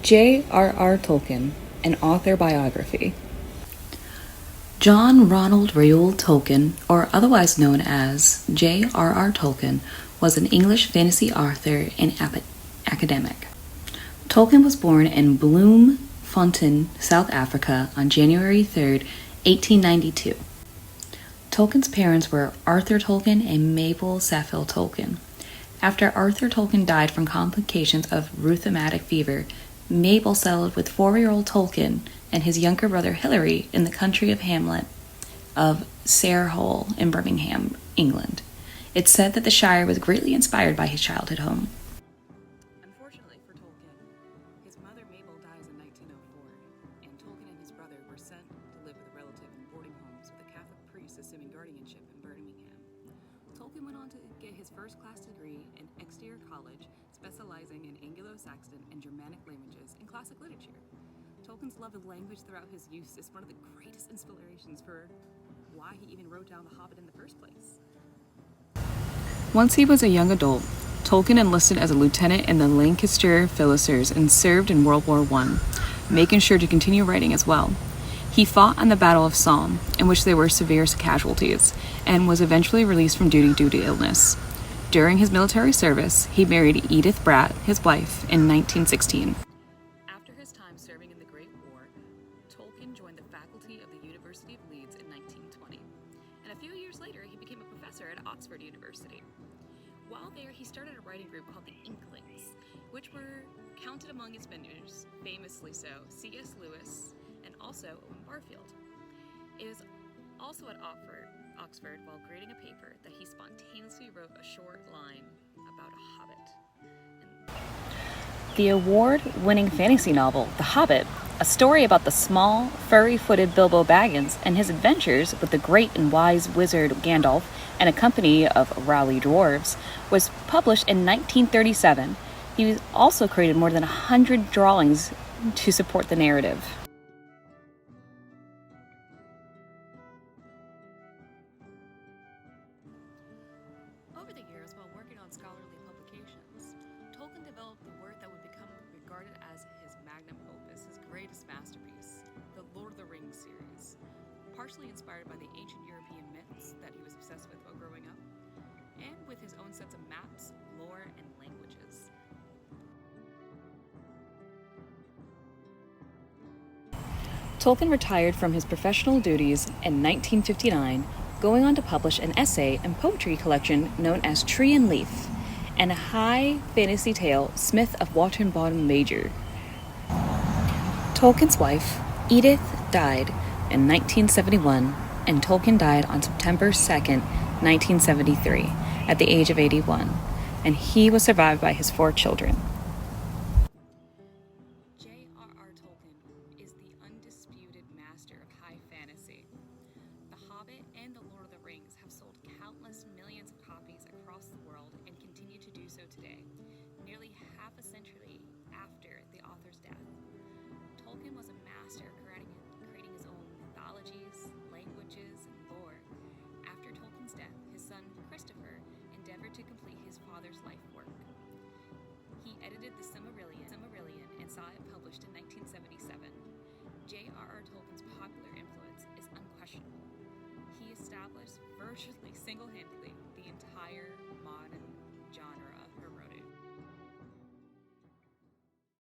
JRR Tolkien, an author biography. John Ronald Reuel Tolkien, or otherwise known as J.R.R. Tolkien, was an English fantasy author and academic. Tolkien was born in Bloemfontein, South Africa on January 3, 1892. Tolkien's parents were Arthur Tolkien and Mabel Saffield Tolkien. After Arthur Tolkien died from complications of rheumatic fever, Mabel settled with 4-year-old Tolkien and his younger brother Hilary in the country hamlet of Sarehole in Birmingham, England. It's said that the Shire was greatly inspired by his childhood home. Unfortunately for Tolkien, his mother Mabel dies in 1904, and Tolkien and his brother were sent to live with a relative in boarding homes with a Catholic priest assuming guardianship in Birmingham. Tolkien went on to get his first-class degree in Exeter College, specializing in Anglo-Saxon and Germanic languages and classic literature. Tolkien's love of language throughout his youth is one of the greatest inspirations for why he even wrote down The Hobbit in the first place. Once he was a young adult, Tolkien enlisted as a lieutenant in the Lancashire Fusiliers and served in World War I, making sure to continue writing as well. He fought on the Battle of Somme, in which there were severe casualties, and was eventually released from duty due to illness. During his military service, he married Edith Bratt, his wife, in 1916. After his time serving in the Great War, Tolkien joined the faculty of the University of Leeds in 1920, and a few years later he became a professor at Oxford University. While there, he started a writing group called the Inklings, which were counted among his mentors, famously so C.S. Lewis and also Owen Barfield. It was also at Oxford while grading a paper that he spontaneously wrote a short line about a hobbit. The award-winning fantasy novel, The Hobbit, a story about the small, furry-footed Bilbo Baggins and his adventures with the great and wise wizard Gandalf and a company of rowdy dwarves, was published in 1937. He also created more than 100 drawings to support the narrative. Over the years, while working on scholarly publications, Tolkien developed the work that would become regarded as his magnum opus, his greatest masterpiece, the Lord of the Rings series, partially inspired by the ancient European myths that he was obsessed with while growing up, and with his own sets of maps, lore, and languages. Tolkien retired from his professional duties in 1959, going on to publish an essay and poetry collection known as Tree and Leaf, and a high fantasy tale, Smith of Waterbottom Major. Tolkien's wife, Edith, died in 1971, and Tolkien died on September 2nd, 1973, at the age of 81, and he was survived by his 4 children. JRR Tolkien is the undisputed master of high fantasy. The Hobbit and The Lord of the Rings have sold countless millions of copies across the world and continue to do so today, nearly half a century after the author's death. Tolkien was a master of creating his own mythologies, languages, and lore. After Tolkien's death, his son Christopher endeavored to complete his father's life work. He edited the Silmarillion and saw it published in 1977. J.R.R. Tolkien's popular influence is unquestionable. He established virtually single-handedly the entire